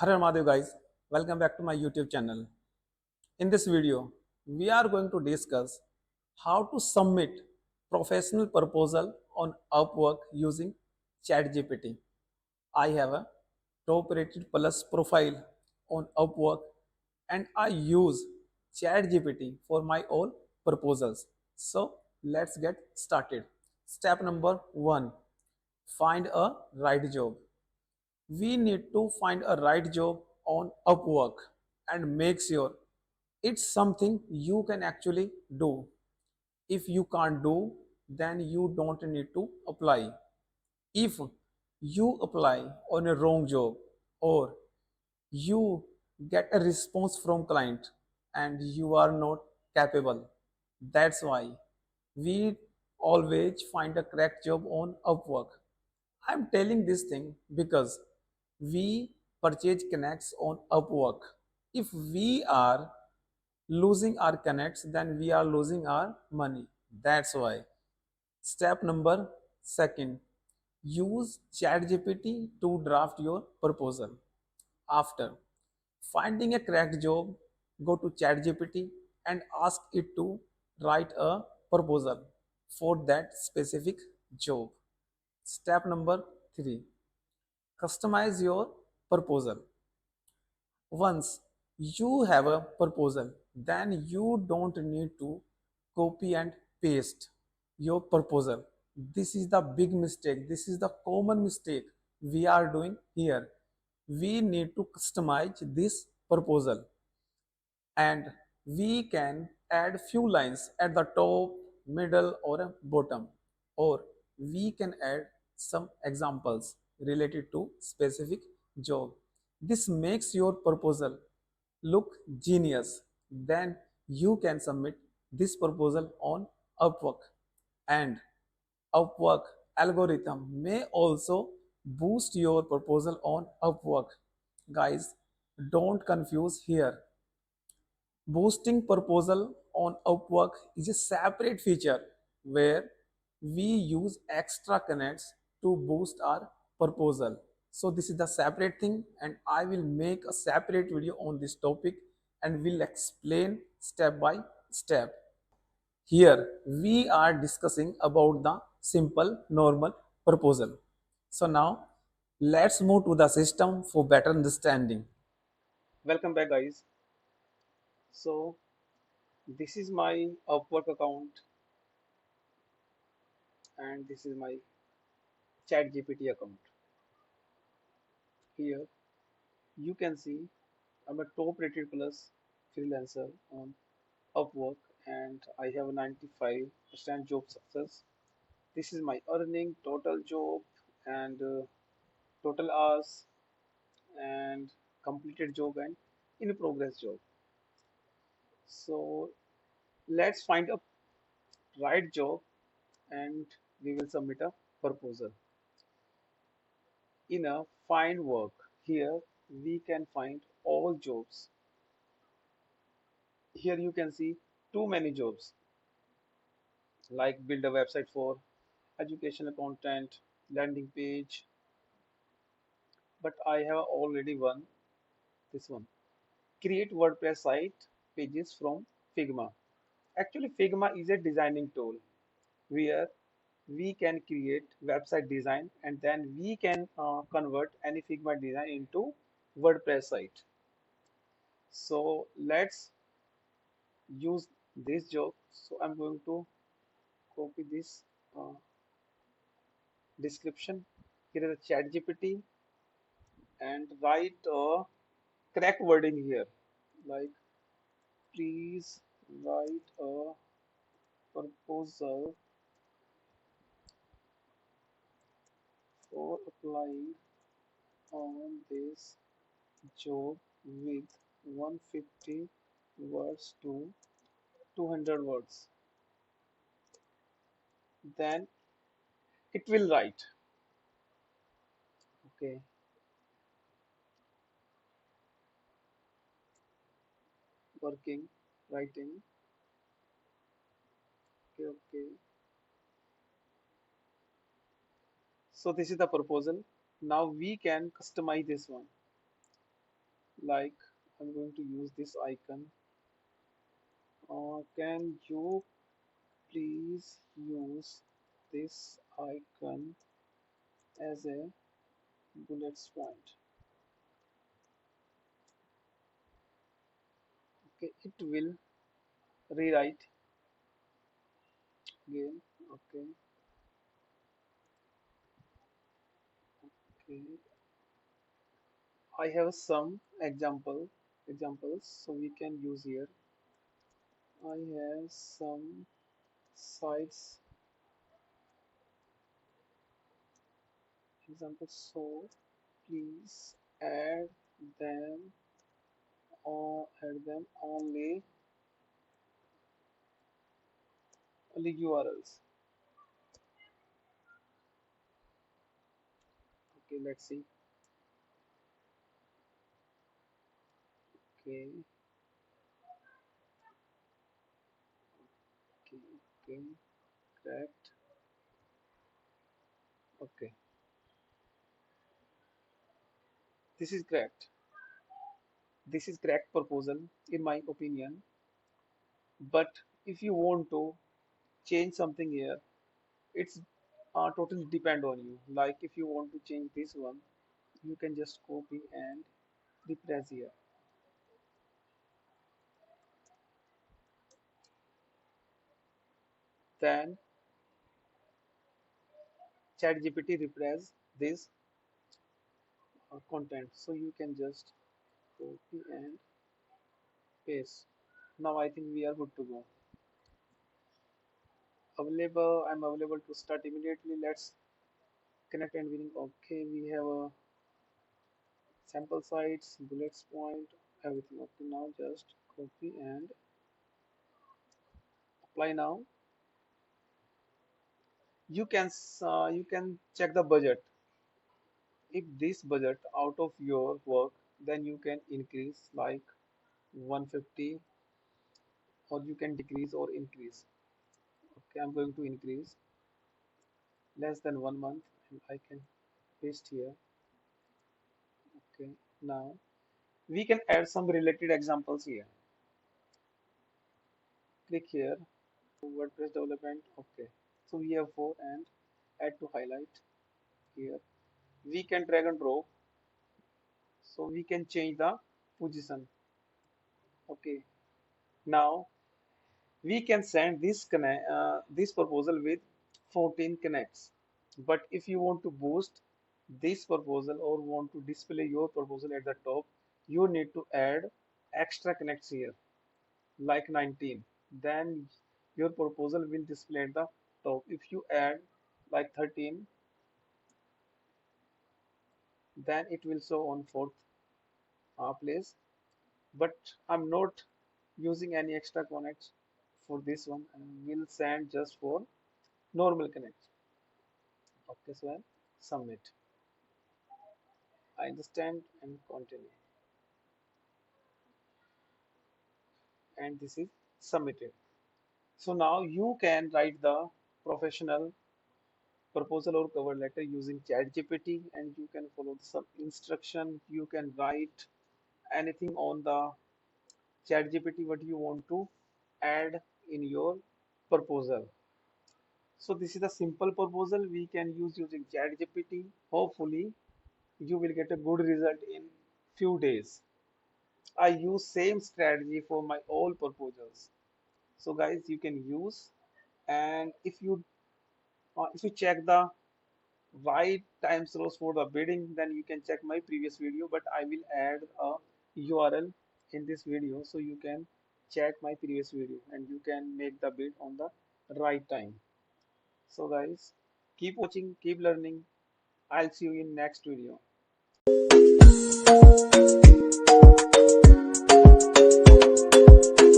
Hello Madhav guys, welcome back to my YouTube channel. In this video, we are going to discuss how to submit professional proposal on Upwork using ChatGPT. I have a top rated plus profile on Upwork and I use ChatGPT for my all proposals. So let's get started. Step number 1, find a right job. We need to find a right job on Upwork and make sure it's something you can actually do. If you can't do, then you don't need to apply. If you apply on a wrong job or you get a response from client and you are not capable, that's why we always find a correct job on Upwork. I'm telling this thing because we purchase connects on Upwork. If we are losing our connects, then we are losing our money. That's why. Step number second, use ChatGPT to draft your proposal. After finding a correct job, go to ChatGPT and ask it to write a proposal for that specific job. Step number 3, customize your proposal. Once you have a proposal, then you don't need to copy and paste your proposal. This is the big mistake. This is the common mistake we are doing here. We need to customize this proposal and we can add few lines at the top, middle or a bottom, or we can add some examples related to specific job. This makes your proposal look genius. Then you can submit this proposal on Upwork, and Upwork algorithm may also boost your proposal on Upwork. Guys, don't confuse here. Boosting proposal on Upwork is a separate feature where we use extra connects to boost our proposal. So this is the separate thing and I will make a separate video on this topic and will explain step by step. Here we are discussing about the simple normal proposal. So now let's move to the system for better understanding. Welcome back guys. So this is my Upwork account and this is my ChatGPT account. Here you can see I'm a top rated plus freelancer on Upwork and I have a 95% job success. This is my earning, total job and total hours and completed job and in progress job. So let's find a right job and we will submit a proposal. In a find work, here we can find all jobs. Here you can see too many jobs like build a website for educational content, landing page, but I have already one, this one. Create WordPress site pages from Figma. Actually, Figma is a designing tool where we can create website design and then we can convert any Figma design into WordPress site. So let's use this job. So I'm going to copy this uh, description. Here is a chat GPT and write a correct wording here. Like, please write a proposal for applying on this job with 150 words to 200 words. Then it will write. Okay, working, writing. Okay, okay. So this is the proposal. Now we can customize this one. like I'm going to use this icon. Can you please use this icon as a bullet point? Okay, it will rewrite again. Okay, okay. I have some examples so we can use here. I have some sites examples, so please them add them only URLs. Okay, let's see. Okay, okay, okay, correct. Okay, this is correct. This is correct proposal in my opinion. But if you want to change something here, it's totally depend on you. Like if you want to change this one, you can just copy and replace here. Then ChatGPT replace this content. So you can just copy and paste. Now I think we are good to go. Available, I'm available to start immediately. Let's connect and winning. Okay, we have a sample sites, bullets point, everything. Okay, now just copy and apply now. You can check the budget. If this budget out of your work, then you can increase like 150, or you can decrease or increase. Okay, I'm going to increase less than 1 month, and I can paste here. Okay, now we can add some related examples here. Click here, WordPress development. Okay, so we have four, and add to highlight here. We can drag and drop, so we can change the position. Okay, now we can send this proposal with 14 connects. But if you want to boost this proposal or want to display your proposal at the top, you need to add extra connects here, like 19. Then your proposal will display at the top. If you add like 13, then it will show on fourth place. But I'm not using any extra connects for this one, and will send just for normal connects. Okay, so I'll submit. I understand and continue. And this is submitted. So now you can write the professional proposal or cover letter using ChatGPT, and you can follow some instruction. You can write anything on the ChatGPT what you want to add in your proposal. So this is a simple proposal we can use using ChatGPT. Hopefully you will get a good result in few days. I use same strategy for my all proposals. So guys, you can use, and if you check the right time slots for the bidding, then you can check my previous video. But I will add a URL in this video, so you can check my previous video and you can make the bid on the right time. So guys, keep watching, keep learning. I'll see you in next video.